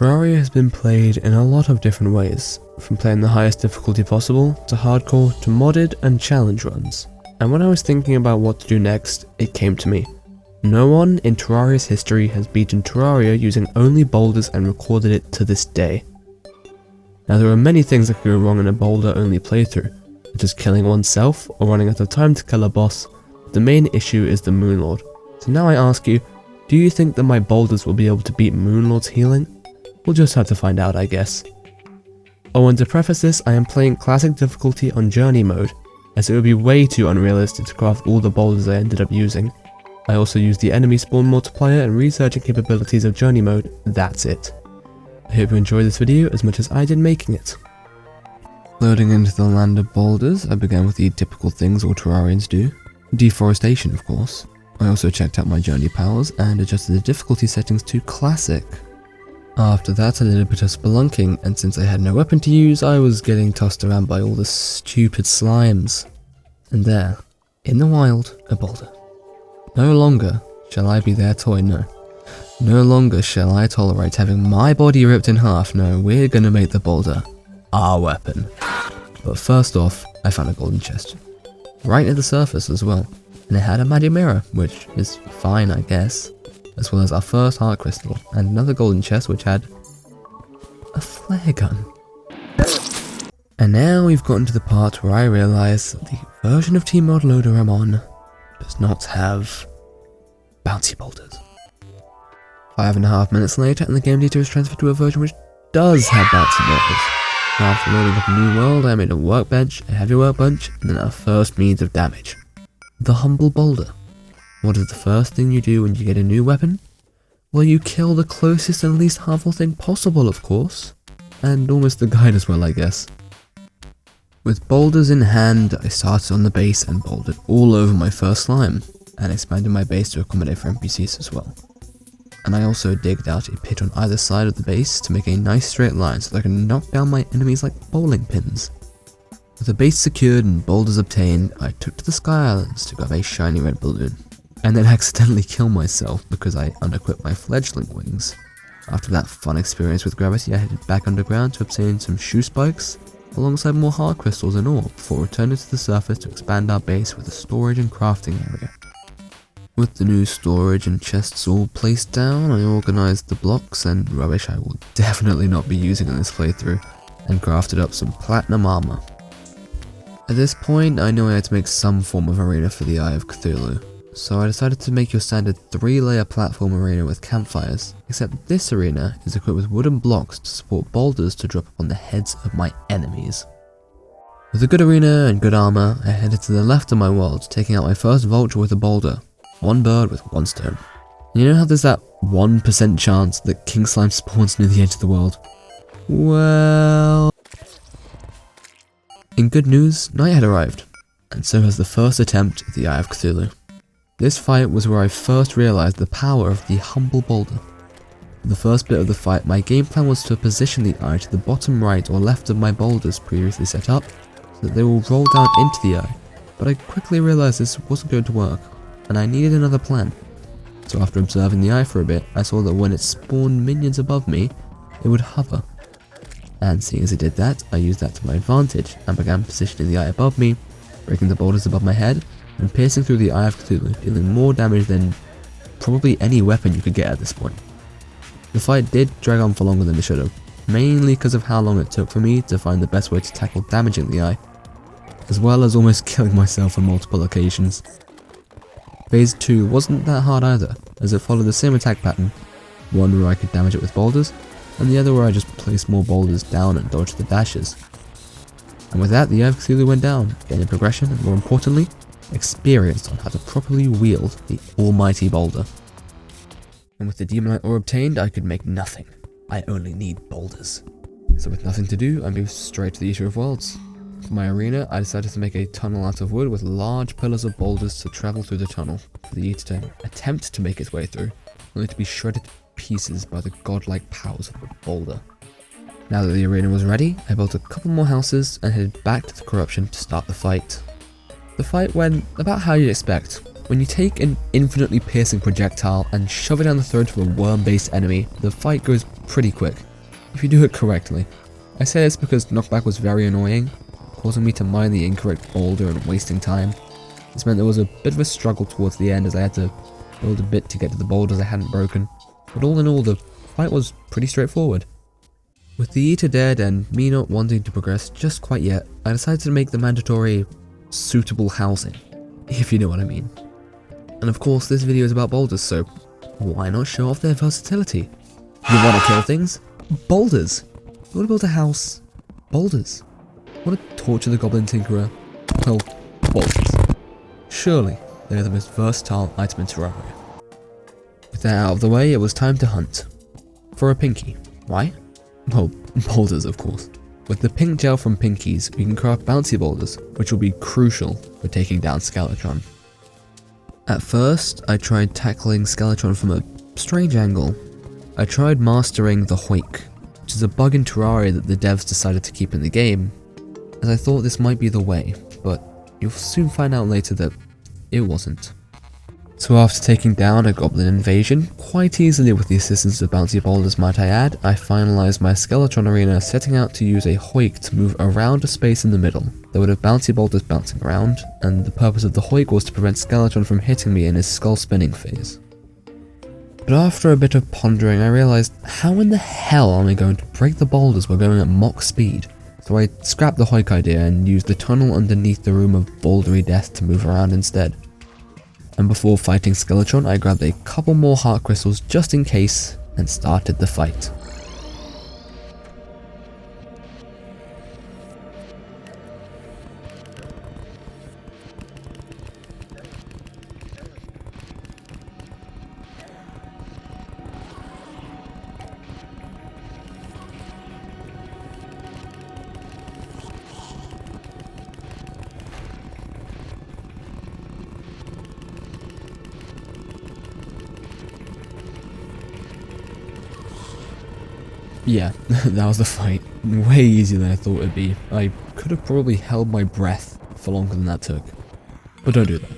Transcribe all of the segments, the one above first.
Terraria has been played in a lot of different ways, from playing the highest difficulty possible, to hardcore, to modded and challenge runs. And when I was thinking about what to do next, it came to me. No one in Terraria's history has beaten Terraria using only boulders and recorded it to this day. Now there are many things that could go wrong in a boulder only playthrough, such as killing oneself or running out of time to kill a boss. The main issue is the Moon Lord. So now I ask you, do you think that my boulders will be able to beat Moon Lord's healing? We'll just have to find out, I guess. Oh, and to preface this, I am playing classic difficulty on journey mode, as it would be way too unrealistic to craft all the boulders I ended up using. I also used the enemy spawn multiplier and researching capabilities of journey mode, that's it. I hope you enjoyed this video as much as I did making it. Loading into the land of boulders, I began with the typical things all Terrarians do. Deforestation, of course. I also checked out my journey powers and adjusted the difficulty settings to classic. After that I did a bit of spelunking, and since I had no weapon to use, I was getting tossed around by all the stupid slimes. And there, in the wild, a boulder. No longer shall I be their toy, no. No longer shall I tolerate having my body ripped in half, no, we're gonna make the boulder our weapon. But first off, I found a golden chest. Right near the surface as well, and it had a magic mirror, which is fine I guess, as well as our first heart crystal, and another golden chest which had a flare gun. And now we've gotten to the part where I realise that the version of Tmod loader I'm on does not have bouncy boulders. 5.5 minutes later and the game data is transferred to a version which does have bouncy boulders. Now after loading up a new world, I made a workbench, a heavy workbench, and then our first means of damage. The humble boulder. What is the first thing you do when you get a new weapon? Well, you kill the closest and least harmful thing possible, of course. And almost the guide as well, I guess. With boulders in hand, I started on the base and bouldered all over my first slime, and expanded my base to accommodate for NPCs as well. And I also digged out a pit on either side of the base to make a nice straight line so that I can knock down my enemies like bowling pins. With the base secured and boulders obtained, I took to the Sky Islands to grab a shiny red balloon, and then accidentally kill myself because I unequipped my fledgling wings. After that fun experience with gravity, I headed back underground to obtain some shoe spikes, alongside more heart crystals and ore, before returning to the surface to expand our base with a storage and crafting area. With the new storage and chests all placed down, I organised the blocks and rubbish I will definitely not be using in this playthrough, and crafted up some platinum armour. At this point, I knew I had to make some form of arena for the Eye of Cthulhu, so I decided to make your standard 3-layer platform arena with campfires, except this arena is equipped with wooden blocks to support boulders to drop upon the heads of my enemies. With a good arena and good armour, I headed to the left of my world, taking out my first vulture with a boulder. One bird with one stone. You know how there's that 1% chance that king slime spawns near the edge of the world? Well... in good news, night had arrived, and so has the first attempt at the Eye of Cthulhu. This fight was where I first realised the power of the humble boulder. For the first bit of the fight, my game plan was to position the eye to the bottom right or left of my boulders previously set up, so that they will roll down into the eye, but I quickly realised this wasn't going to work, and I needed another plan. So after observing the eye for a bit, I saw that when it spawned minions above me, it would hover. And seeing as it did that, I used that to my advantage, and began positioning the eye above me, breaking the boulders above my head, and piercing through the Eye of Cthulhu, dealing more damage than probably any weapon you could get at this point. The fight did drag on for longer than it should have, mainly because of how long it took for me to find the best way to tackle damaging the eye, as well as almost killing myself on multiple occasions. Phase 2 wasn't that hard either, as it followed the same attack pattern, one where I could damage it with boulders, and the other where I just placed more boulders down and dodged the dashes. And with that, the Eye of Cthulhu went down, gaining progression and, more importantly, experience on how to properly wield the almighty boulder. And with the Demonite ore obtained, I could make nothing. I only need boulders. So with nothing to do, I moved straight to the Issue of Worlds. For my arena, I decided to make a tunnel out of wood with large pillars of boulders to travel through the tunnel, for the Eater to attempt to make its way through, only to be shredded to pieces by the godlike powers of the boulder. Now that the arena was ready, I built a couple more houses and headed back to the corruption to start the fight. The fight went about how you'd expect. When you take an infinitely piercing projectile and shove it down the throat of a worm-based enemy, the fight goes pretty quick. if you do it correctly. I say this because knockback was very annoying, causing me to mine the incorrect boulder and wasting time. This meant there was a bit of a struggle towards the end as I had to build a bit to get to the boulders I hadn't broken, but all in all the fight was pretty straightforward. With the Eater dead and me not wanting to progress just quite yet, I decided to make the mandatory suitable housing, if you know what I mean. And of course this video is about boulders, so why not show off their versatility? You want to kill things? Boulders! You want to build a house? Boulders! Want to torture the goblin tinkerer? Well, boulders. Surely they are the most versatile item in Terraria. With that out of the way, it was time to hunt. For a pinky. Why? Well, boulders of course. With the pink gel from pinkies, we can craft bouncy boulders, which will be crucial for taking down Skeletron. At first, I tried tackling Skeletron from a strange angle. I tried mastering the Hoik, which is a bug in Terraria that the devs decided to keep in the game, as I thought this might be the way, but you'll soon find out later that it wasn't. So after taking down a goblin invasion, quite easily with the assistance of bouncy boulders might I add, I finalised my Skeletron arena setting out to use a Hoik to move around a space in the middle. There would have bouncy boulders bouncing around, and the purpose of the Hoik was to prevent Skeletron from hitting me in his skull spinning phase. But after a bit of pondering I realised, how in the hell am I going to break the boulders while going at Mach speed? So I scrapped the Hoik idea and used the tunnel underneath the room of bouldery death to move around instead. And before fighting Skeletron, I grabbed a couple more heart crystals just in case and started the fight. Yeah, that was the fight. Way easier than I thought it'd be. I could have probably held my breath for longer than that took. But don't do that.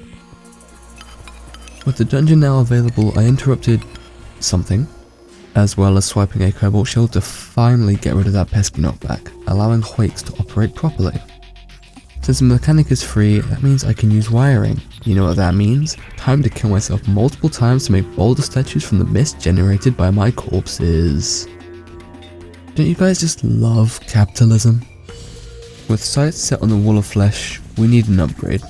With the dungeon now available, I interrupted something, as well as swiping a cobalt shield to finally get rid of that pesky knockback, allowing Hoiks to operate properly. Since the mechanic is free, that means I can use wiring. You know what that means? Time to kill myself multiple times to make boulder statues from the mist generated by my corpses. Don't you guys just love capitalism? With sights set on the wall of flesh, we need an upgrade.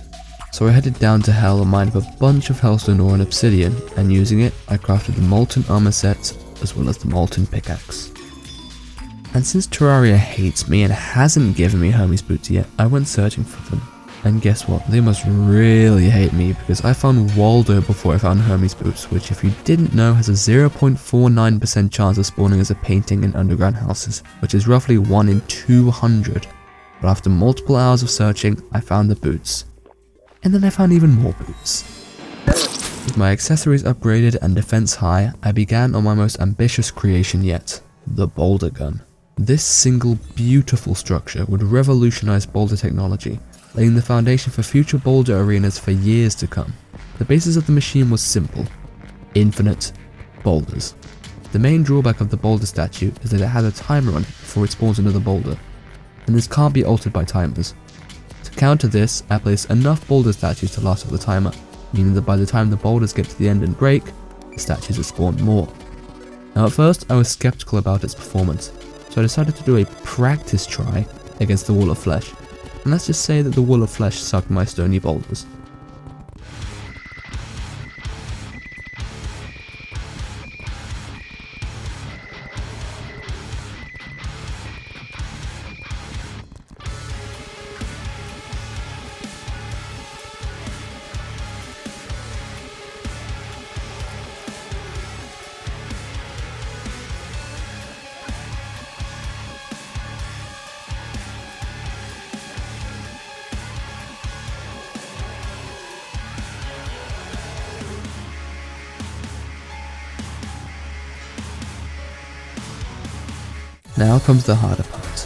So I headed down to hell and mined up a bunch of hellstone ore and obsidian, and using it, I crafted the molten armor set as well as the molten pickaxe. And since Terraria hates me and hasn't given me Hermes boots yet, I went searching for them. And guess what? They must really hate me because I found Waldo before I found Hermes boots, which if you didn't know has a 0.49% chance of spawning as a painting in underground houses, which is roughly 1 in 200. But after multiple hours of searching, I found the boots. And then I found even more boots. With my accessories upgraded and defense high, I began on my most ambitious creation yet, the boulder gun. This single beautiful structure would revolutionize boulder technology, laying the foundation for future boulder arenas for years to come. The basis of the machine was simple: infinite boulders. The main drawback of the boulder statue is that it has a timer on it before it spawns another boulder, and this can't be altered by timers. To counter this, I placed enough boulder statues to last off the timer, meaning that by the time the boulders get to the end and break, the statues will spawn more. Now at first I was skeptical about its performance, so I decided to do a practice try against the wall of flesh. And let's just say that the wall of flesh sucked my stony boulders. Now comes the harder part,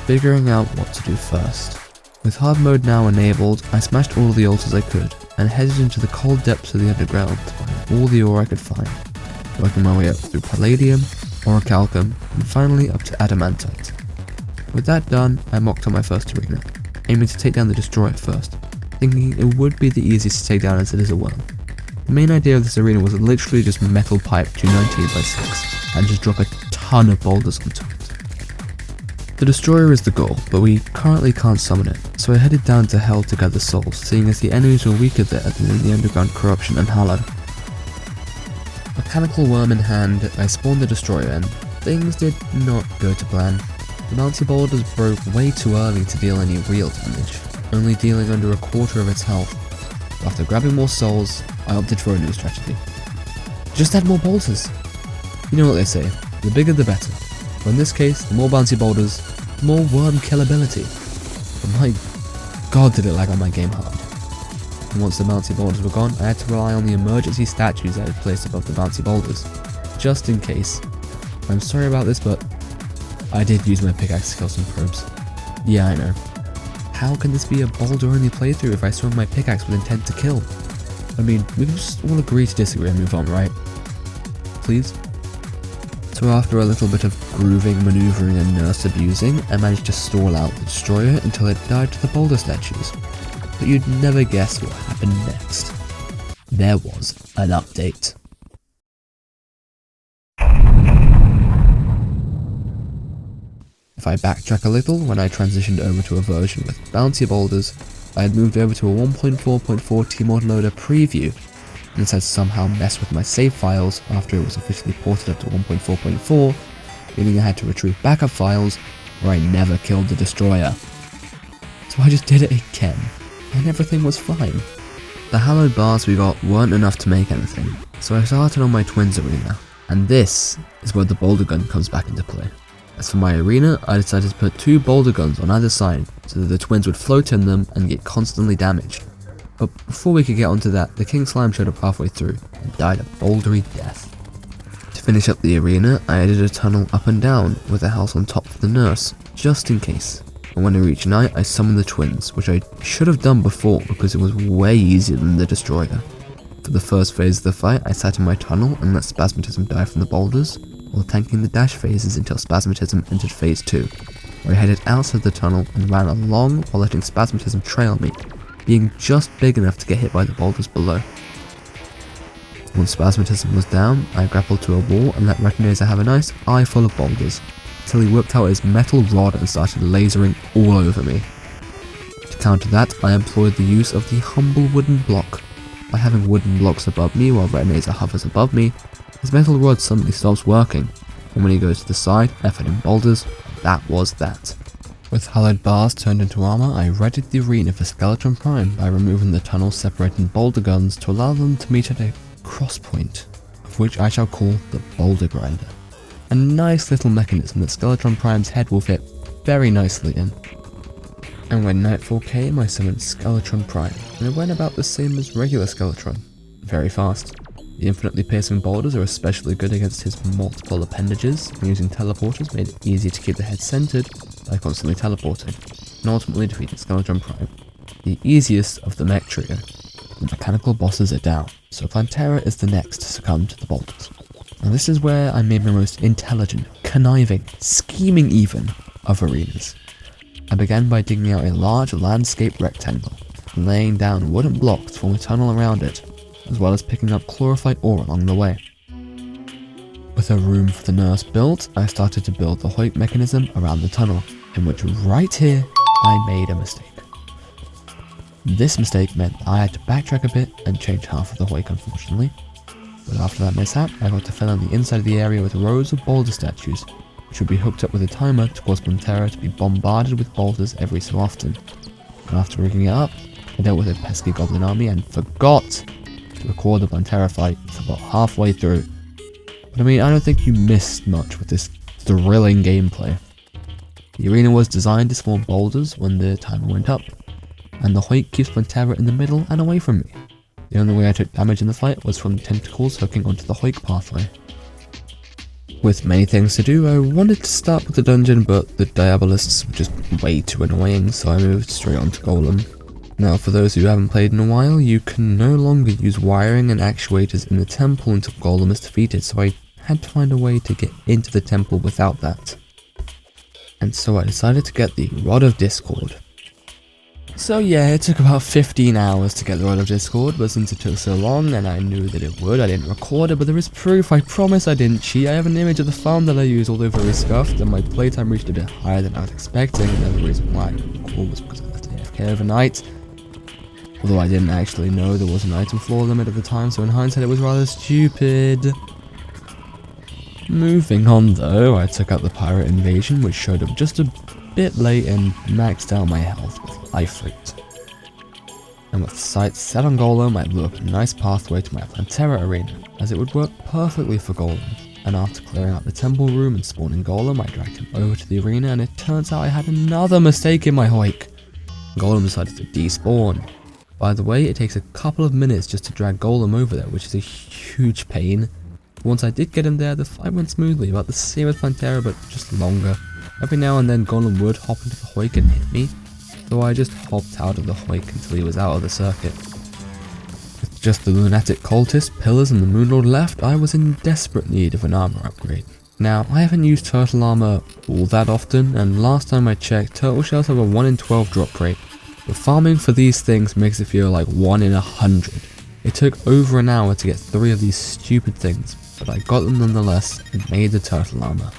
figuring out what to do first. With hard mode now enabled, I smashed all the altars I could, and headed into the cold depths of the underground to find all the ore I could find, working my way up through palladium, orichalcum, and finally up to adamantite. With that done, I mocked on my first arena, aiming to take down the destroyer first, thinking it would be the easiest to take down as it is a worm. The main idea of this arena was literally just metal pipe 219 by 6 and just drop a ton of boulders onto it. The destroyer is the goal, but we currently can't summon it, so I headed down to Hell to gather souls, seeing as the enemies were weaker there than in the underground corruption and Hallow. Mechanical worm in hand, I spawned the destroyer and things did not go to plan. The bouncy boulders broke way too early to deal any real damage, only dealing under a quarter of its health. After grabbing more souls, I opted for a new strategy. Just add more boulders! You know what they say, the bigger the better. But in this case, the more bouncy boulders, the more worm killability. But my god did it lag on my game hard. And once the bouncy boulders were gone, I had to rely on the emergency statues I had placed above the bouncy boulders, just in case. I'm sorry about this, but I did use my pickaxe to kill some probes. Yeah, I know. How can this be a boulder-only playthrough if I swung my pickaxe with intent to kill? I mean, we can just all agree to disagree and move on, right? Please? So after a little bit of grooving, maneuvering and nurse abusing, I managed to stall out the destroyer until it died to the boulder statues. But you'd never guess what happened next. There was an update. If I backtrack a little, when I transitioned over to a version with bouncy boulders, I had moved over to a 1.4.4 Tmod loader preview, and this had somehow messed with my save files after it was officially ported up to 1.4.4, meaning I had to retrieve backup files where I never killed the destroyer. So I just did it again, and everything was fine. The hallowed bars we got weren't enough to make anything, so I started on my twins arena, and this is where the boulder gun comes back into play. As for my arena, I decided to put 2 boulder guns on either side so that the twins would float in them and get constantly damaged. But before we could get onto that, the king slime showed up halfway through and died a bouldery death. To finish up the arena, I added a tunnel up and down with a house on top for the nurse, just in case. And when I reached night, I summoned the twins, which I should have done before because it was way easier than the destroyer. For the first phase of the fight, I sat in my tunnel and let Spasmatism die from the boulders, while tanking the dash phases until Spasmatism entered phase 2, where I headed outside the tunnel and ran along while letting Spasmatism trail me, being just big enough to get hit by the boulders below. Once Spasmatism was down, I grappled to a wall and let Retinazer have a nice eye full of boulders, until he whipped out his metal rod and started lasering all over me. To counter that, I employed the use of the humble wooden block. By having wooden blocks above me while Retinazer hovers above me, his metal rod suddenly stops working, and when he goes to the side, efforting boulders, that was that. With hallowed bars turned into armor, I readied the arena for Skeleton Prime by removing the tunnels separating boulder guns to allow them to meet at a cross point, of which I shall call the boulder grinder. A nice little mechanism that Skeleton Prime's head will fit very nicely in. And when nightfall came, I summoned Skeleton Prime, and it went about the same as regular Skeletron, very fast. The infinitely piercing boulders are especially good against his multiple appendages, and using teleporters made it easy to keep the head centered by constantly teleporting, and ultimately defeating Skeleton Prime, the easiest of the mech trio. The mechanical bosses are down, so Plantera is the next to succumb to the boulders. Now this is where I made my most intelligent, conniving, scheming even, of arenas. I began by digging out a large landscape rectangle, and laying down wooden blocks to form a tunnel around it, as well as picking up chlorophyte ore along the way. With a room for the nurse built, I started to build the hoik mechanism around the tunnel, in which right here, I made a mistake. This mistake meant I had to backtrack a bit and change half of the hoik unfortunately, but after that mishap, I got to fill in the inside of the area with rows of boulder statues, which would be hooked up with a timer to cause Plantera to be bombarded with boulders every so often. And after rigging it up, I dealt with a pesky goblin army and forgot to record the Plantera fight until about halfway through. But I mean, I don't think you missed much with this thrilling gameplay. The arena was designed to spawn boulders when the timer went up, and the hoik keeps Plantera in the middle and away from me. The only way I took damage in the fight was from tentacles hooking onto the hoik pathway. With many things to do, I wanted to start with the dungeon, but the Diabolists were just way too annoying, so I moved straight on to Golem. Now, for those who haven't played in a while, you can no longer use wiring and actuators in the temple until Golem is defeated, so I had to find a way to get into the temple without that. And so I decided to get the Rod of Discord. So yeah, it took about 15 hours to get the Rod of Discord, but since it took so long and I knew that it would, I didn't record it, but there is proof, I promise I didn't cheat. I have an image of the farm that I used, although very scuffed, and my playtime reached a bit higher than I was expecting. Another reason why I didn't record was because I left AFK overnight. Although I didn't actually know there was an item floor limit at the time, so in hindsight it was rather stupid. Moving on though, I took out the pirate invasion, which showed up just a bit late and maxed out my health with life root. And with sights set on Golem, I blew up a nice pathway to my Plantera arena, as it would work perfectly for Golem. And after clearing out the temple room and spawning Golem, I dragged him over to the arena, and it turns out I had another mistake in my hoik. Golem decided to despawn. By the way, it takes a couple of minutes just to drag Golem over there, which is a huge pain. Once I did get him there, the fight went smoothly, about the same as Plantera, but just longer. Every now and then Golem would hop into the hoik and hit me, though I just hopped out of the hoik until he was out of the circuit. With just the Lunatic cultist, pillars and the Moon Lord left, I was in desperate need of an armor upgrade. Now, I haven't used turtle armor all that often, and last time I checked, turtle shells have a 1 in 12 drop rate, but farming for these things makes it feel like 1 in 100. It took over an hour to get 3 of these stupid things, but I got them nonetheless and made the turtle armor.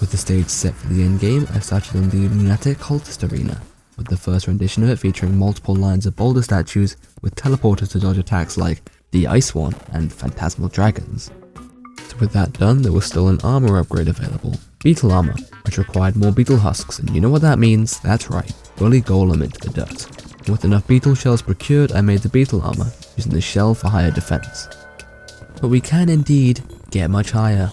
With the stage set for the endgame, I started on the Lunatic cultist arena, with the first rendition of it featuring multiple lines of boulder statues with teleporters to dodge attacks like the Ice One and Phantasmal Dragons. So with that done, there was still an armor upgrade available, Beetle Armor, which required more beetle husks, and you know what that means? That's right, bully Golem into the dirt. And with enough beetle shells procured, I made the beetle armor, using the shell for higher defense. But we can indeed get much higher.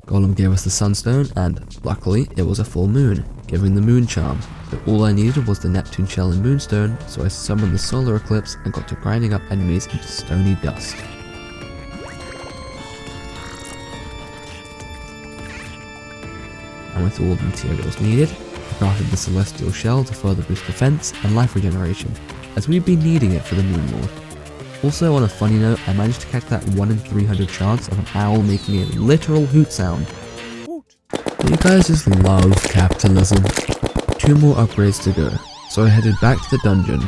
Golem gave us the sunstone, and luckily it was a full moon, giving the moon charm, so all I needed was the Neptune shell and moonstone, so I summoned the solar eclipse and got to grinding up enemies into stony dust. And with all the materials needed, I crafted the celestial shell to further boost defense and life regeneration, as we've been needing it for the Moon Lord. Also, on a funny note, I managed to catch that 1 in 300 chance of an owl making a literal hoot sound. You guys just love capitalism. 2 more upgrades to go, so I headed back to the dungeon.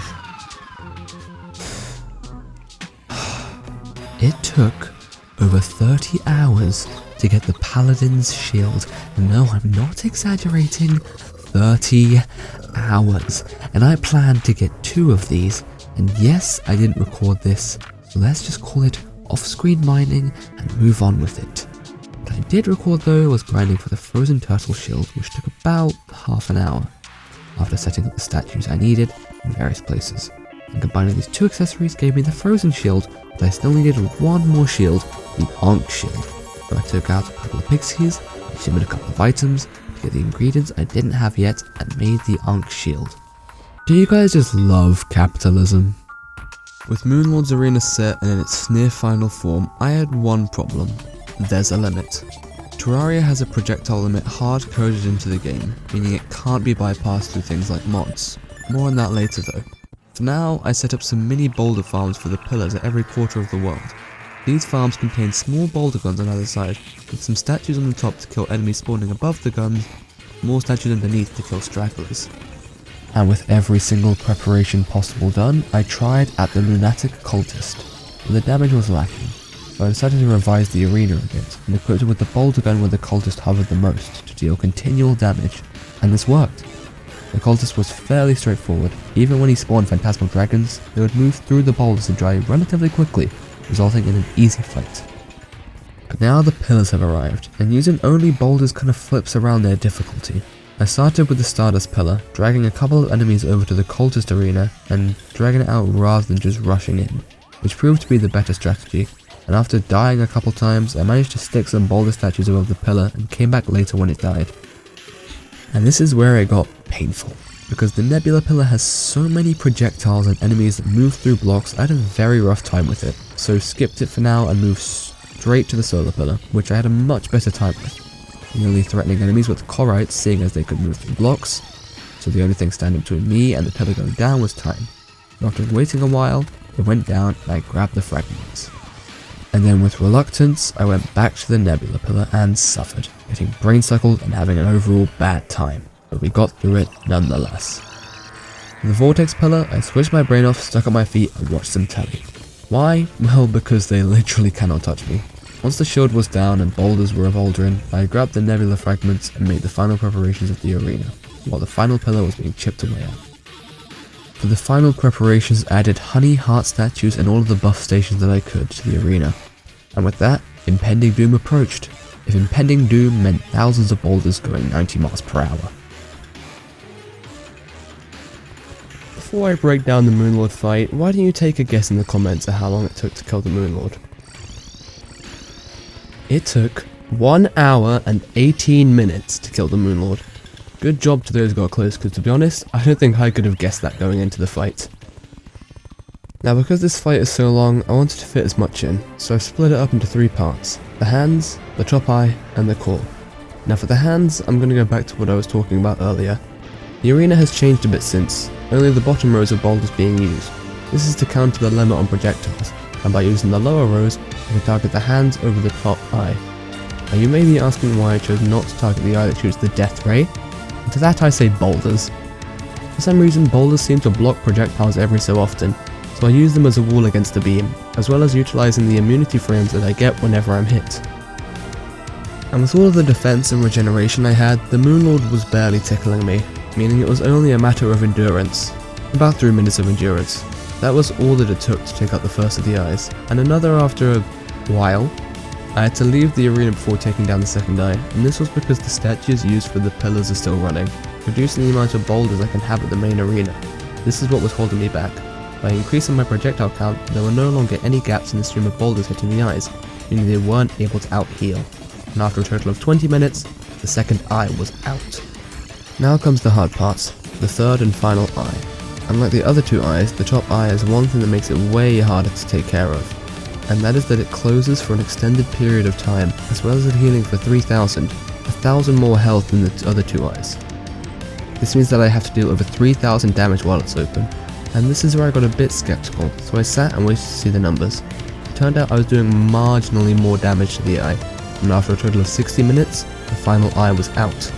It took over 30 hours to get the Paladin's shield. No, I'm not exaggerating. 30 hours. And I planned to get 2 of these. And yes, I didn't record this, so let's just call it off-screen mining and move on with it. What I did record though was grinding for the frozen turtle shield, which took about half an hour, after setting up the statues I needed in various places. And combining these 2 accessories gave me the frozen shield, but I still needed 1 more shield, the Ankh shield. So I took out a couple of pixies, I shimmered a couple of items to get the ingredients I didn't have yet, and made the Ankh shield. Do you guys just love capitalism? With Moonlord's arena set and in its near final form, I had one problem. There's a limit. Terraria has a projectile limit hard coded into the game, meaning it can't be bypassed through things like mods. More on that later though. For now, I set up some mini boulder farms for the pillars at every quarter of the world. These farms contain small boulder guns on either side, with some statues on the top to kill enemies spawning above the guns, more statues underneath to kill stragglers. And with every single preparation possible done, I tried at the Lunatic cultist, but the damage was lacking, so I decided to revise the arena a bit, and equipped it with the boulder gun where the cultist hovered the most, to deal continual damage, and this worked. The cultist was fairly straightforward. Even when he spawned Phantasmal Dragons, they would move through the boulders and die relatively quickly, resulting in an easy fight. But now the pillars have arrived, and using ONLY Boulders kind of flips around their difficulty. I started with the Stardust pillar, dragging a couple of enemies over to the cultist arena and dragging it out rather than just rushing in, which proved to be the better strategy, and after dying a couple times I managed to stick some boulder statues above the pillar and came back later when it died. And this is where it got painful, because the Nebula pillar has so many projectiles and enemies that move through blocks. I had a very rough time with it, so skipped it for now and moved straight to the solar pillar, which I had a much better time with. Nearly threatening enemies with Corrites, seeing as they could move through blocks, so the only thing standing between me and the pillar going down was time. After waiting a while, it went down and I grabbed the fragments. And then with reluctance, I went back to the nebula pillar and suffered, getting brain suckled and having an overall bad time, but we got through it nonetheless. For the vortex pillar, I switched my brain off, stuck on my feet and watched some telly. Why? Well, because they literally cannot touch me. Once the shield was down and boulders were revolving, I grabbed the nebula fragments and made the final preparations of the arena, while the final pillar was being chipped away at. For the final preparations, I added honey heart statues and all of the buff stations that I could to the arena. And with that, impending doom approached. If impending doom meant thousands of boulders going 90 miles per hour. Before I break down the Moonlord fight, why don't you take a guess in the comments at how long it took to kill the Moonlord? It took 1 hour and 18 minutes to kill the Moonlord. Good job to those who got close, because to be honest, I don't think I could have guessed that going into the fight. Now because this fight is so long, I wanted to fit as much in, so I split it up into 3 parts: the hands, the top eye, and the core. Now for the hands, I'm going to go back to what I was talking about earlier. The arena has changed a bit since, only the bottom rows of boulders being used. This is to counter the limit on projectiles, and by using the lower rows, you can target the hands over the top eye. Now you may be asking why I chose not to target the eye that shoots the death ray, and to that I say boulders. For some reason boulders seem to block projectiles every so often, so I use them as a wall against the beam, as well as utilising the immunity frames that I get whenever I'm hit. And with all of the defense and regeneration I had, the Moonlord was barely tickling me, meaning it was only a matter of endurance. About 3 minutes of endurance. That was all that it took to take out the first of the eyes, and another after a while. I had to leave the arena before taking down the second eye, and this was because the statues used for the pillars are still running, reducing the amount of boulders I can have at the main arena. This is what was holding me back. By increasing my projectile count, there were no longer any gaps in the stream of boulders hitting the eyes, meaning they weren't able to out-heal. And after a total of 20 minutes, the second eye was out. Now comes the hard parts, the third and final eye. Unlike the other 2 eyes, the top eye has one thing that makes it way harder to take care of, and that is that it closes for an extended period of time, as well as it healing for 3,000, 1,000 more health than the other 2 eyes. This means that I have to deal over 3,000 damage while it's open, and this is where I got a bit skeptical, so I sat and waited to see the numbers. It turned out I was doing marginally more damage to the eye, and after a total of 60 minutes, the final eye was out.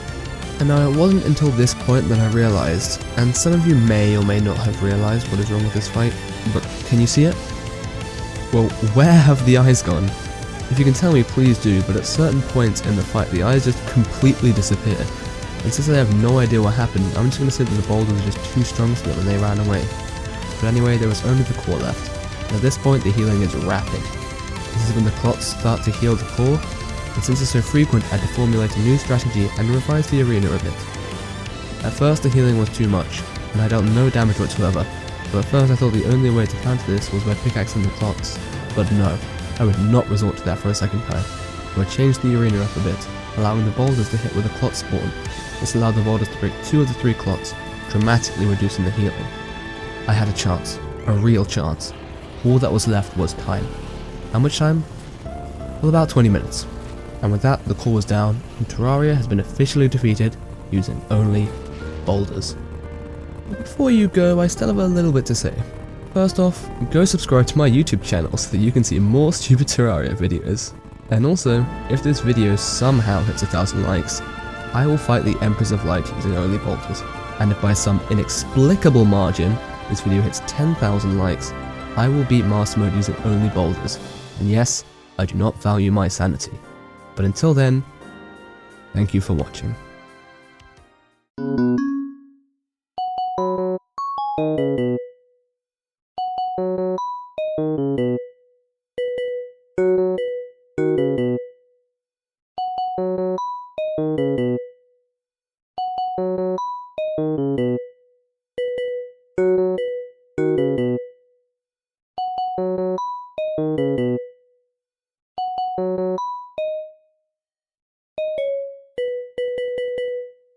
And now it wasn't until this point that I realised, and some of you may or may not have realised what is wrong with this fight, but can you see it? Well, where have the eyes gone? If you can tell me, please do, but at certain points in the fight, the eyes just completely disappear. And since I have no idea what happened, I'm just going to say that the boulders were just too strong for them and they ran away. But anyway, there was only the core left, and at this point the healing is rapid. This is when the clots start to heal the core, and since it's so frequent, I had to formulate a new strategy and revise the arena a bit. At first the healing was too much, and I dealt no damage whatsoever, so at first I thought the only way to counter this was by pickaxing the clots, but no, I would not resort to that for a second time. So I changed the arena up a bit, allowing the boulders to hit with a clot spawn. This allowed the boulders to break 2 of the 3 clots, dramatically reducing the healing. I had a chance, a real chance. All that was left was time. How much time? Well, about 20 minutes. And with that, the core was down, and Terraria has been officially defeated using only boulders. But before you go, I still have a little bit to say. First off, go subscribe to my YouTube channel so that you can see more stupid Terraria videos. And also, if this video somehow hits 1,000 likes, I will fight the Empress of Light using only boulders. And if by some inexplicable margin, this video hits 10,000 likes, I will beat Master Mode using only boulders. And yes, I do not value my sanity. But until then, thank you for watching.